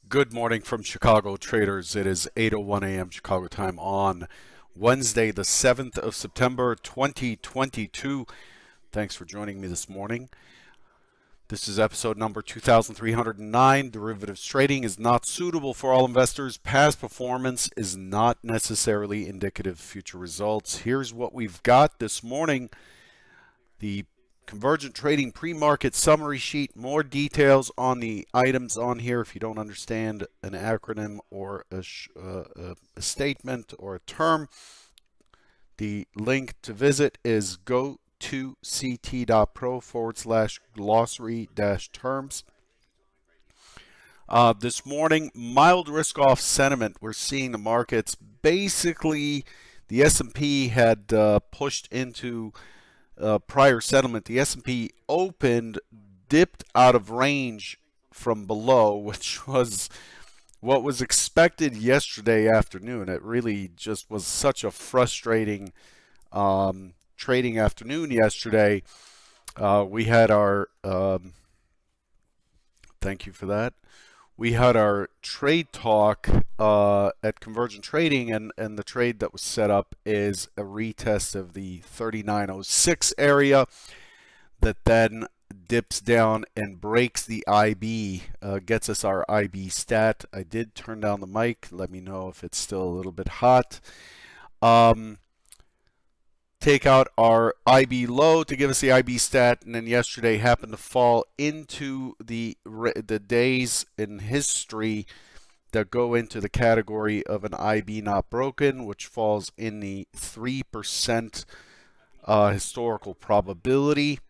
Good morning from Chicago traders. It is 8:01 a.m. Chicago time on Wednesday, the 7th of September, 2022. Thanks for joining me this morning. This is episode number 2309. Derivatives trading is not suitable for all investors. Past performance is not necessarily indicative of future results. Here's what we've got this morning. The Convergent Trading pre-market summary sheet. More details on the items on here if you don't understand an acronym or a statement or a term. The link to visit is go to ct.pro/glossary-terms. This morning, mild risk-off sentiment. We're seeing the markets basically, the S&P had pushed into prior settlement. The S&P opened, dipped out of range from below, which was what was expected yesterday afternoon. It really just was such a frustrating trading afternoon yesterday. We had our thank you for that. We had our trade talk at Convergent Trading, and the trade that was set up is a retest of the 3906 area that then dips down and breaks the IB, gets us our IB stat. I did turn down the mic. Let me know if it's still a little bit hot. Take out our IB low to give us the IB stat, and then yesterday happened to fall into the days in history that go into the category of an IB not broken, which falls in the 3% historical probability.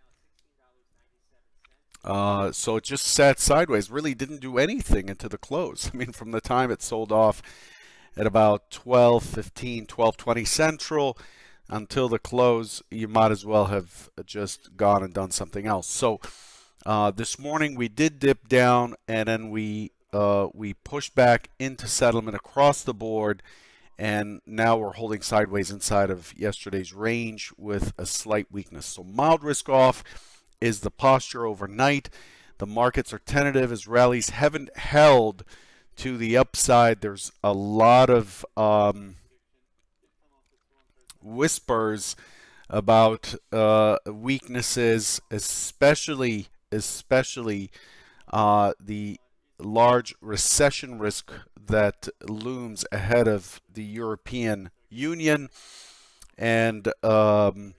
So it just sat sideways, really didn't do anything into the close. I mean, from the time it sold off at about 12:15, 12:20 Central, until the close, you might as well have just gone and done something else. So this morning we did dip down, and then we pushed back into settlement across the board, and now we're holding sideways inside of yesterday's range with a slight weakness. So mild risk off is the posture overnight. The markets are tentative as rallies haven't held to the upside. There's a lot of whispers about weaknesses, especially the large recession risk that looms ahead of the European Union, and the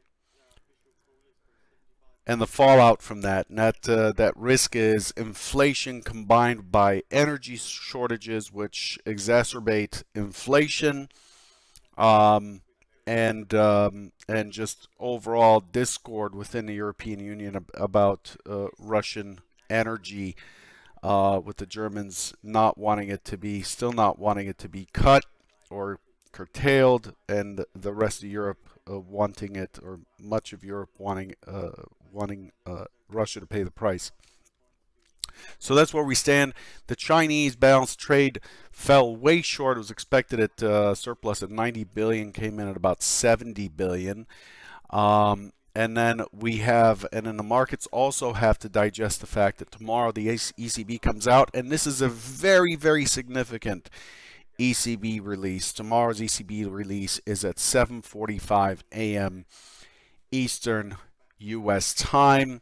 fallout from that. And that risk is inflation combined by energy shortages, which exacerbate inflation. And just overall discord within the European Union about Russian energy, with the Germans not wanting it to be, still not wanting it to be cut or curtailed, and the rest of Europe wanting it, or much of Europe wanting Russia to pay the price. So that's where we stand. The Chinese balance trade fell way short. It was expected at surplus at 90 billion, came in at about 70 billion. And then the markets also have to digest the fact that tomorrow the ECB comes out, and this is a very, very significant ECB release. Tomorrow's ECB release is at 7:45 a.m. Eastern U.S. time.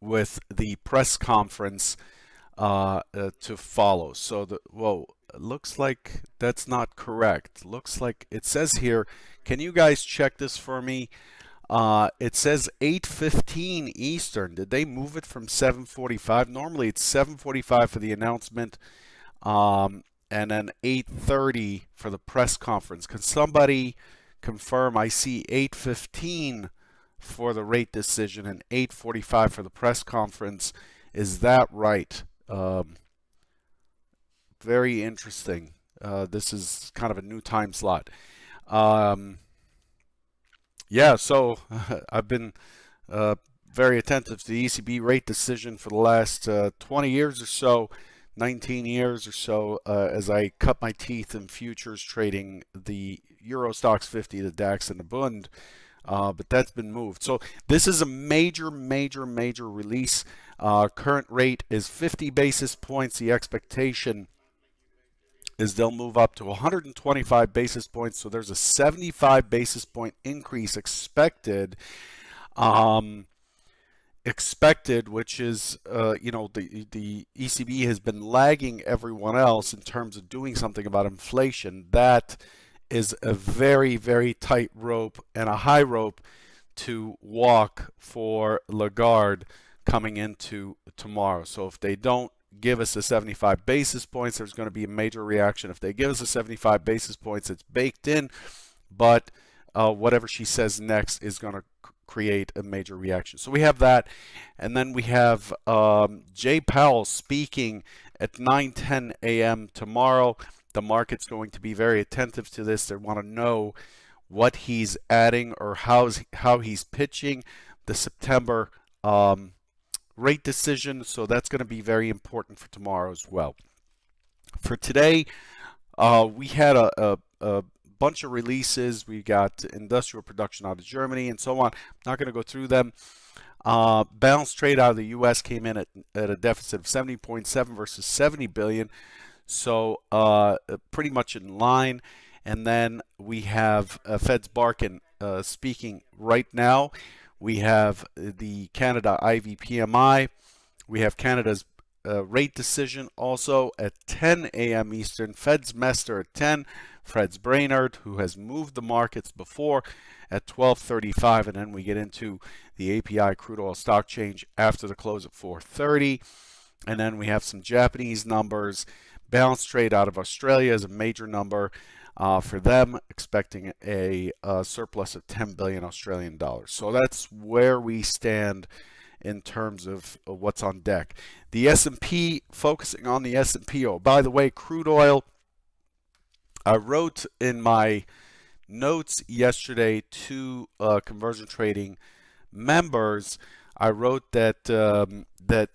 With the press conference to follow. So looks like that's not correct. Looks like it says here, can you guys check this for me? It says 8:15 Eastern. Did they move it from 7:45? Normally it's 7:45 for the announcement, and then 8:30 for the press conference. Can somebody confirm? I see 8:15 for the rate decision and 8:45 for the press conference. Is that right? Very interesting. This is kind of a new time slot. Yeah, so I've been very attentive to the ECB rate decision for the last 20 years or so, 19 years or so, as I cut my teeth in futures trading the Euro Stocks 50, the DAX, and the Bund. but that's been moved. So this is a major, major, major release. Current rate is 50 basis points. The expectation is they'll move up to 125 basis points. So there's a 75 basis point increase expected. Um, which is, the ECB has been lagging everyone else in terms of doing something about inflation. That is a very, very tight rope and a high rope to walk for Lagarde coming into tomorrow. So if they don't give us a 75 basis points, there's going to be a major reaction. If they give us a 75 basis points, it's baked in, but whatever she says next is going to create a major reaction. So we have that, and then we have Jay Powell speaking at 9:10 a.m. tomorrow. The market's going to be very attentive to this. They want to know what he's adding or how he's pitching the September rate decision. So that's going to be very important for tomorrow as well. For today, we had a bunch of releases. We got industrial production out of Germany and so on. I'm not going to go through them. Balanced trade out of the U.S. came in at a deficit of 70.7 versus 70 billion. So pretty much in line. And then we have Fed's Barkin speaking right now. We have the Canada IVPMI. We have Canada's rate decision also at 10 a.m. Eastern. Fed's Mester at 10. Fred's Brainerd, who has moved the markets before, at 12:35. And then we get into the API crude oil stock change after the close at 4:30. And then we have some Japanese numbers. Balanced trade out of Australia is a major number for them, expecting a surplus of 10 billion Australian dollars. So that's where we stand in terms of what's on deck. The S&P, focusing on the S&P. Oh, by the way, crude oil, I wrote in my notes yesterday to conversion trading members, I wrote that that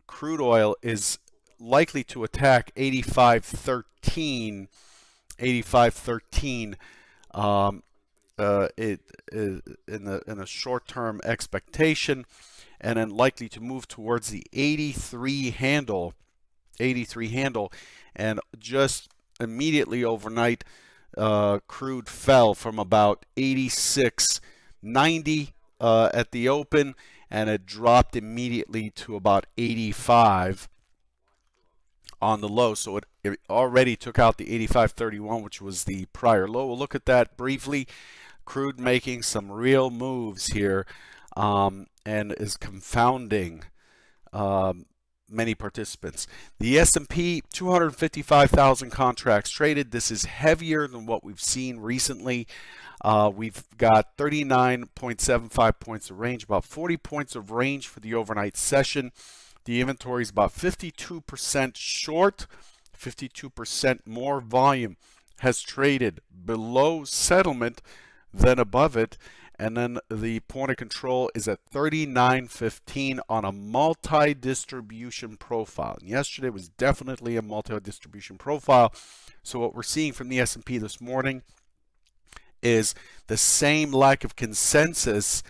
crude oil is likely to attack 85.13 in a short-term expectation, and then likely to move towards the 83 handle, and just immediately overnight, crude fell from about 86.90 at the open, and it dropped immediately to about 85 on the low. So it already took out the 85.31, which was the prior low. We'll look at that briefly. Crude making some real moves here, and is confounding many participants. The S&P, 255,000 contracts traded. This is heavier than what we've seen recently. We've got 39.75 points of range, about 40 points of range for the overnight session. The inventory is about 52% short, 52% more volume has traded below settlement than above it. And then the point of control is at 39.15 on a multi-distribution profile. And yesterday was definitely a multi-distribution profile. So what we're seeing from the S&P this morning is the same lack of consensus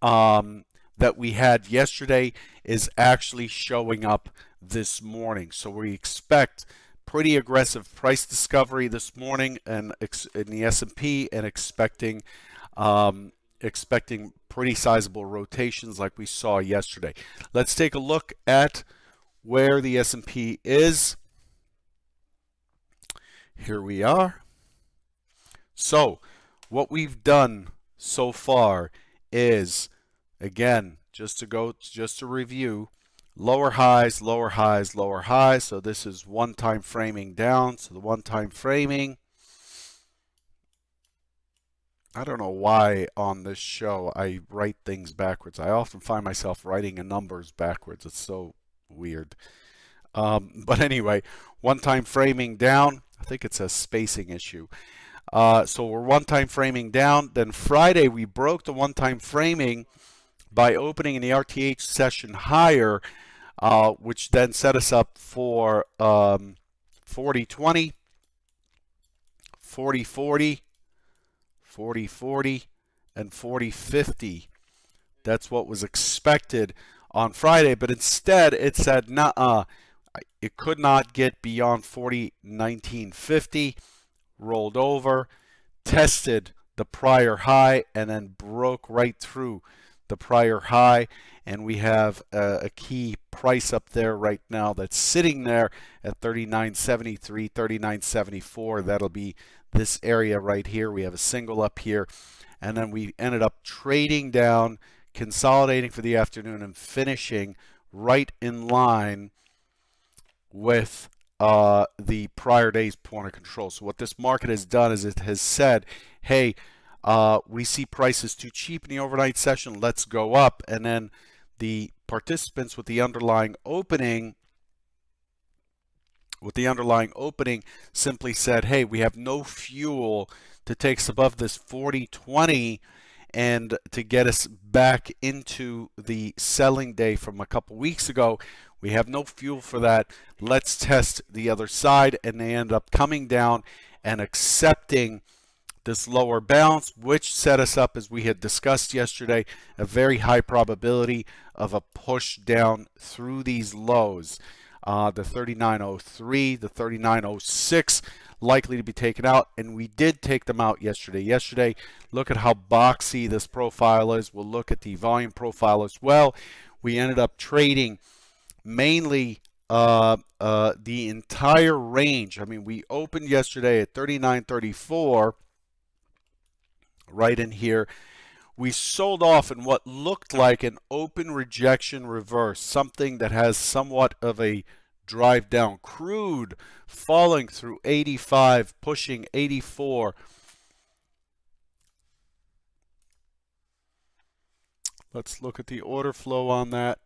that we had yesterday is actually showing up this morning. So we expect pretty aggressive price discovery this morning and in the S&P, and expecting pretty sizable rotations like we saw yesterday. Let's take a look at where the S&P is. Here we are. So what we've done so far is, again, just to review, lower highs, lower highs, lower highs. So this is one time framing down. So the one time framing, I don't know why on this show I write things backwards. I often find myself writing numbers backwards. It's so weird. But anyway, one time framing down. I think it's a spacing issue. So we're one time framing down. Then Friday we broke the one time framing by opening in the RTH session higher, which then set us up for 40-20, 40-40, 40-40, and 40.50. That's what was expected on Friday, but instead it said, nah, it could not get beyond 40.1950, rolled over, tested the prior high, and then broke right through the prior high. And we have a key price up there right now that's sitting there at 39.73, 39.74. That'll be this area right here. We have a single up here, and then we ended up trading down, consolidating for the afternoon, and finishing right in line with the prior day's point of control. So what this market has done is it has said, hey, we see prices too cheap in the overnight session, let's go up. And then the participants with the underlying opening simply said, hey, we have no fuel to take us above this 40.20 and to get us back into the selling day from a couple weeks ago. We have no fuel for that. Let's test the other side. And they end up coming down and accepting this lower bounce, which set us up, as we had discussed yesterday, a very high probability of a push down through these lows. The 39.03, the 39.06 likely to be taken out, and we did take them out yesterday. Look at how boxy this profile is. We'll look at the volume profile as well. We ended up trading mainly the entire range. I mean, we opened yesterday at 39.34, right in here. We sold off in what looked like an open rejection reverse, something that has somewhat of a drive down. Crude falling through 85, pushing 84. Let's look at the order flow on that.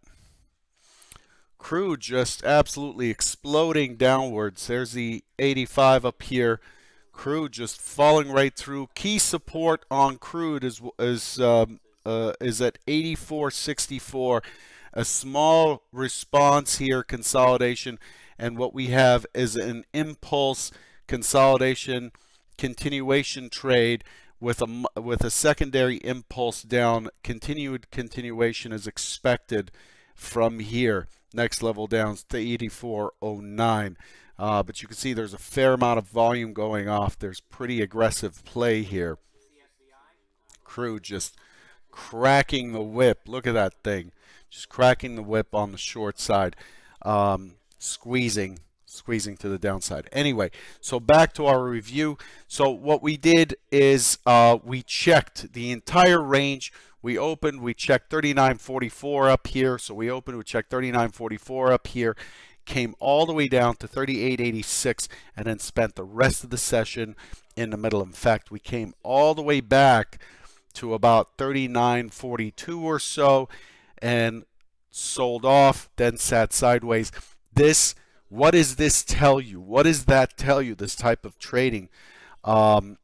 Crude just absolutely exploding downwards. There's the 85 up here. Crude just falling right through. Key support on crude is at 84.64. A small response here, consolidation, and what we have is an impulse consolidation continuation trade with a secondary impulse down. Continuation is expected from here. Next level down to 84.09. But you can see there's a fair amount of volume going off. There's pretty aggressive play here. Crude just cracking the whip. Look at that thing. Just cracking the whip on the short side. Squeezing to the downside. Anyway, so back to our review. So what we did is we checked the entire range. We opened, we checked 39.44 up here. So we opened, we checked 39.44 up here. Came all the way down to 38.86 and then spent the rest of the session in the middle. In fact, we came all the way back to about 39.42 or so and sold off, then sat sideways. What does this tell you? What does that tell you, this type of trading?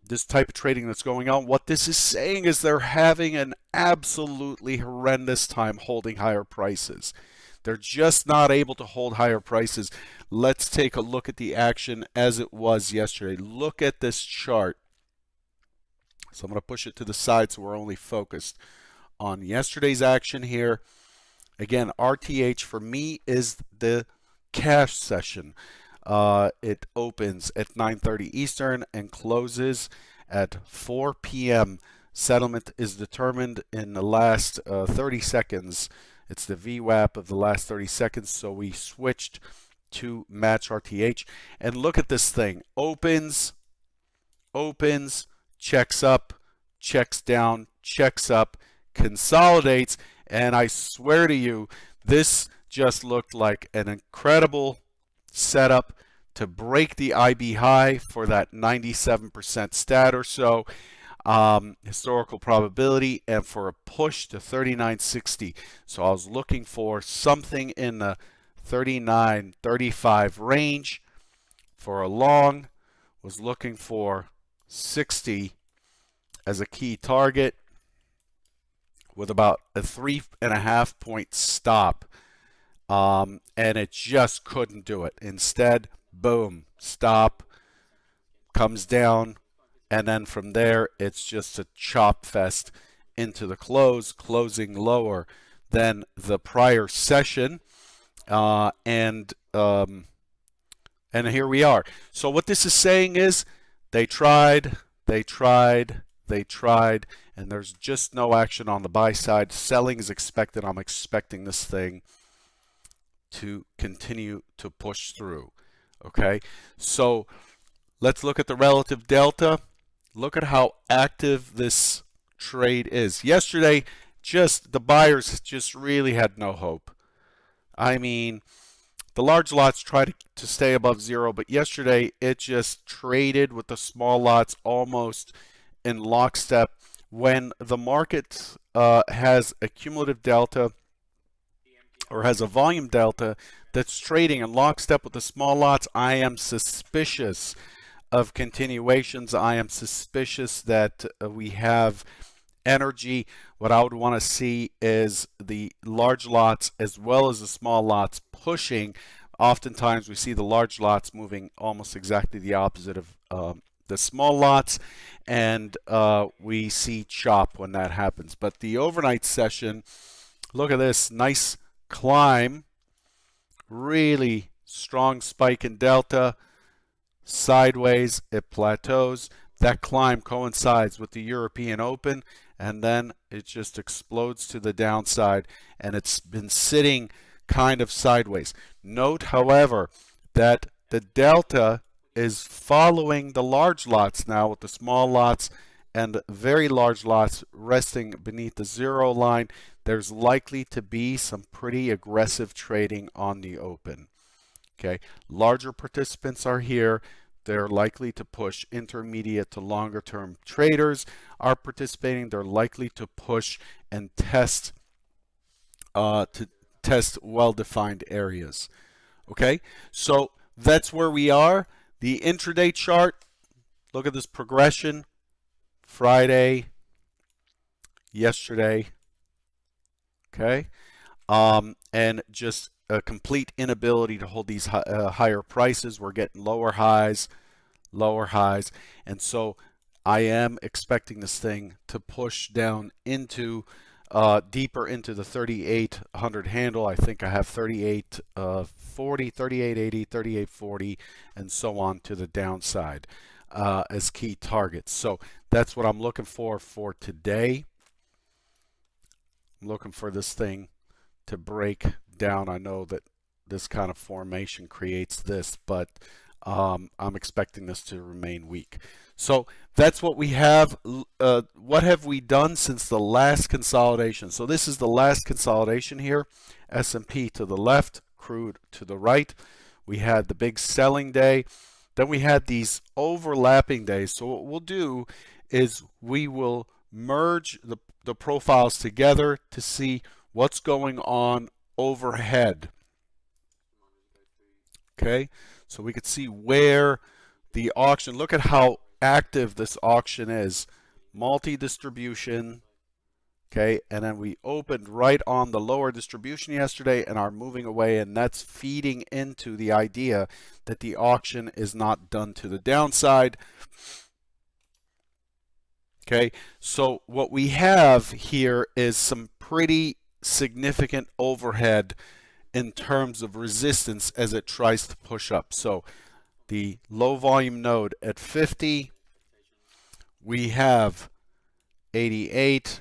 This type of trading that's going on, what this is saying is they're having an absolutely horrendous time holding higher prices. They're just not able to hold higher prices. Let's take a look at the action as it was yesterday. Look at this chart. So I'm going to push it to the side so we're only focused on yesterday's action here. Again, RTH for me is the cash session. It opens at 9:30 Eastern and closes at 4 p.m. Settlement is determined in the last 30 seconds. It's the VWAP of the last 30 seconds, so we switched to match RTH. And look at this thing. Opens, checks up, checks down, checks up, consolidates, and I swear to you, this just looked like an incredible setup to break the IB high for that 97% stat or so. Historical probability, and for a push to 39.60. So I was looking for something in the 39.35 range for a long. Was looking for 60 as a key target with about a 3.5 point stop, and it just couldn't do it. Instead, boom, stop, comes down. And then from there, it's just a chop fest into the close, closing lower than the prior session. And here we are. So what this is saying is they tried, and there's just no action on the buy side. Selling is expected. I'm expecting this thing to continue to push through. Okay, so let's look at the relative delta. Look at how active this trade is. Yesterday, just the buyers just really had no hope. I mean, the large lots tried to stay above zero, but yesterday it just traded with the small lots almost in lockstep. When the market has a cumulative delta or has a volume delta that's trading in lockstep with the small lots, I am suspicious of continuations. I am suspicious that we have energy. What I would want to see is the large lots as well as the small lots pushing. Oftentimes we see the large lots moving almost exactly the opposite of the small lots, and we see chop when that happens. But the overnight session, look at this nice climb, really strong spike in delta, sideways, it plateaus. That climb coincides with the European Open, and then it just explodes to the downside, and it's been sitting kind of sideways. Note, however, that the delta is following the large lots now, with the small lots and very large lots resting beneath the zero line. There's likely to be some pretty aggressive trading on the open. Okay, larger participants are here. They're likely to push. Intermediate to longer term traders are participating. They're likely to push and test well-defined areas. Okay, so that's where we are. The intraday chart, look at this progression. Friday, yesterday, okay, and just a complete inability to hold these higher prices. We're getting lower highs, and so I am expecting this thing to push down into deeper into the 3,800 handle. I think I have 38.40, 38.80, 38.40, and so on to the downside as key targets. So that's what I'm looking for today. I'm looking for this thing to break down. I know that this kind of formation creates this, but I'm expecting this to remain weak. So that's what we have. What have we done since the last consolidation? So this is the last consolidation here. S&P to the left, crude to the right. We had the big selling day. Then we had these overlapping days. So what we'll do is we will merge the profiles together to see what's going on overhead. Okay, so we could see where the auction, look at how active this auction is. Multi-distribution, okay, and then we opened right on the lower distribution yesterday and are moving away, and that's feeding into the idea that the auction is not done to the downside. Okay, so what we have here is some pretty significant overhead in terms of resistance as it tries to push up. So the low volume node at 50, we have 88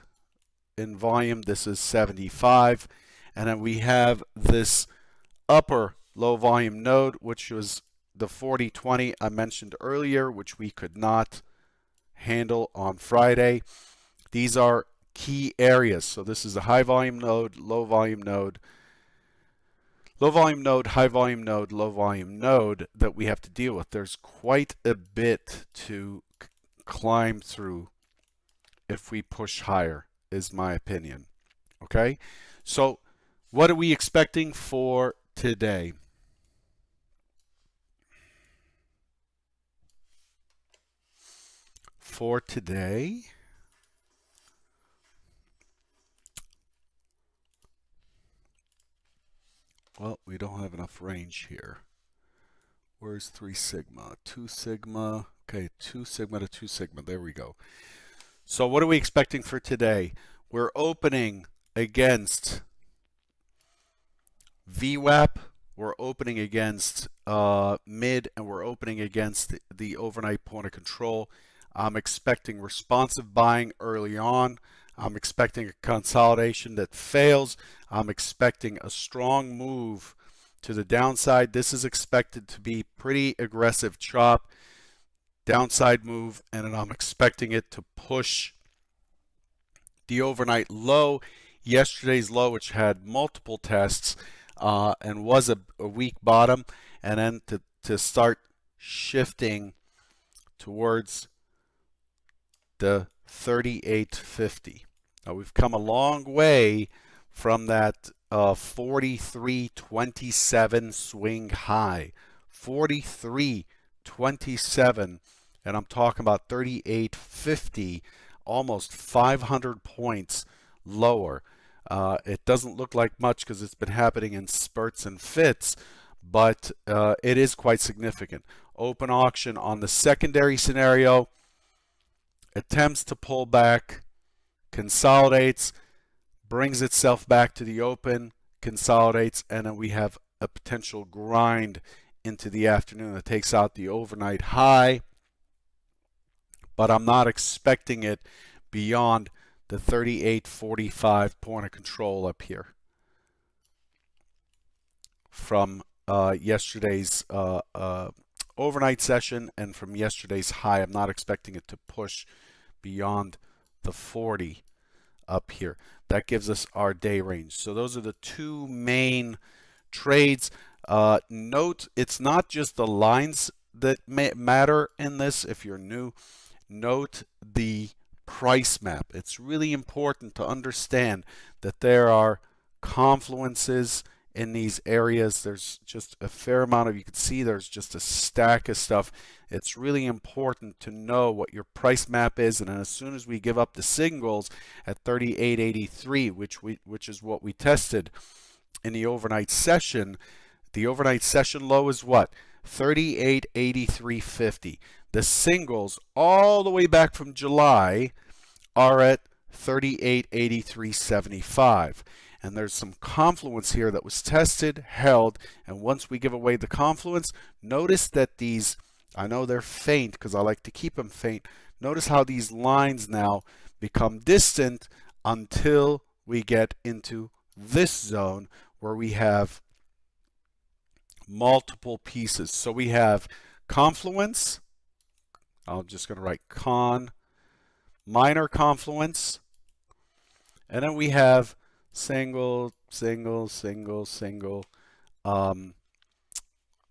in volume. This is 75, and then we have this upper low volume node, which was the 4020 I mentioned earlier, which we could not handle on Friday. These are key areas. So this is a high volume node, low volume node, low volume node, high volume node, low volume node that we have to deal with. There's quite a bit to climb through if we push higher, is my opinion. Okay, so what are we expecting for today? For today, well, we don't have enough range here. Where's 3 sigma? 2 sigma. Okay, 2 sigma to 2 sigma. There we go. So what are we expecting for today? We're opening against VWAP, we're opening against mid, and we're opening against the overnight point of control. I'm expecting responsive buying early on. I'm expecting a consolidation that fails. I'm expecting a strong move to the downside. This is expected to be pretty aggressive chop, downside move, and I'm expecting it to push the overnight low, yesterday's low, which had multiple tests and was a weak bottom, and then to start shifting towards the 38.50. Now we've come a long way from that 43.27 swing high. 43.27, and I'm talking about 38.50, almost 500 points lower. It doesn't look like much because it's been happening in spurts and fits, but it is quite significant. Open auction on the secondary scenario, attempts to pull back, consolidates, brings itself back to the open, consolidates, and then we have a potential grind into the afternoon that takes out the overnight high, but I'm not expecting it beyond the 38.45 point of control up here from yesterday's overnight session and from yesterday's high. I'm not expecting it to push beyond the 40 up here. That gives us our day range. So those are the two main trades. Note, it's not just the lines that matter in this. If you're new, note the price map. It's really important to understand that there are confluences in these areas. There's just a fair amount of, you can see there's just a stack of stuff. It's really important to know what your price map is, and then as soon as we give up the signals at 38.83, which is what we tested in the overnight session, the overnight session low is what? 38.8350. The singles all the way back from July are at 38.8375. And there's some confluence here that was tested, held, and once we give away the confluence, notice that these, I know they're faint because I like to keep them faint, notice how these lines now become distant until we get into this zone where we have multiple pieces. So we have confluence, I'm just going to write minor confluence, and then we have single,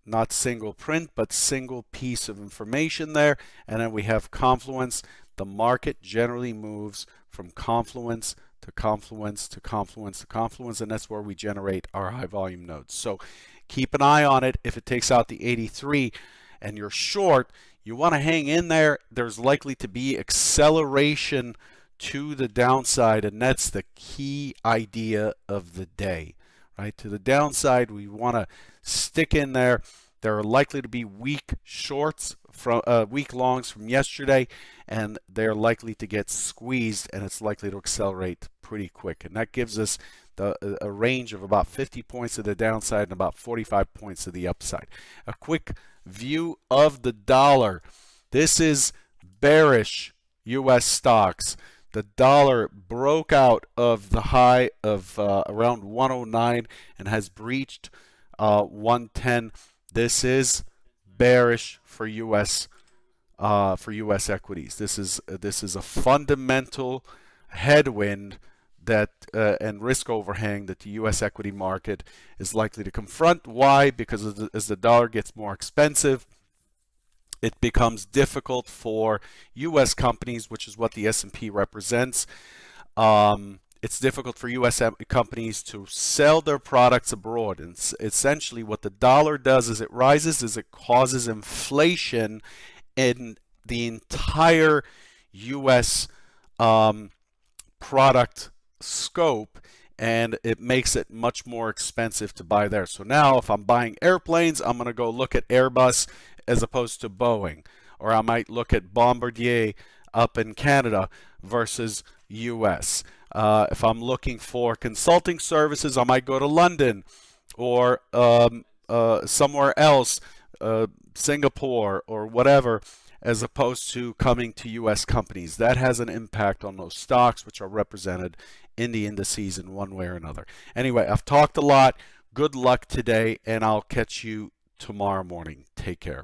not single print, but single piece of information there, and then we have confluence. The market generally moves from confluence to confluence to confluence to confluence, and that's where we generate our high volume nodes. So keep an eye on it. If it takes out the 83 and you're short, you want to hang in there. There's likely to be acceleration to the downside, and that's the key idea of the day, right? To the downside, we want to stick in there. There are likely to be weak shorts from weak longs from yesterday, and they're likely to get squeezed, and it's likely to accelerate pretty quick. And that gives us a range of about 50 points to the downside and about 45 points to the upside. A quick view of the dollar. This is bearish U.S. stocks. The dollar broke out of the high of around 109 and has breached 110. This is bearish for U.S. Equities. This is a fundamental headwind that and risk overhang that the U.S. equity market is likely to confront. Why? Because as the dollar gets more expensive, it becomes difficult for U.S. companies, which is what the S&P represents. It's difficult for U.S. companies to sell their products abroad. And essentially what the dollar does is it rises, is it causes inflation in the entire U.S. Product scope, and it makes it much more expensive to buy there. So now if I'm buying airplanes, I'm going to go look at Airbus as opposed to Boeing, or I might look at Bombardier up in Canada versus US. If I'm looking for consulting services, I might go to London or somewhere else, Singapore or whatever, as opposed to coming to US companies. That has an impact on those stocks, which are represented in the indices in one way or another. Anyway, I've talked a lot. Good luck today, and I'll catch you tomorrow morning. Take care.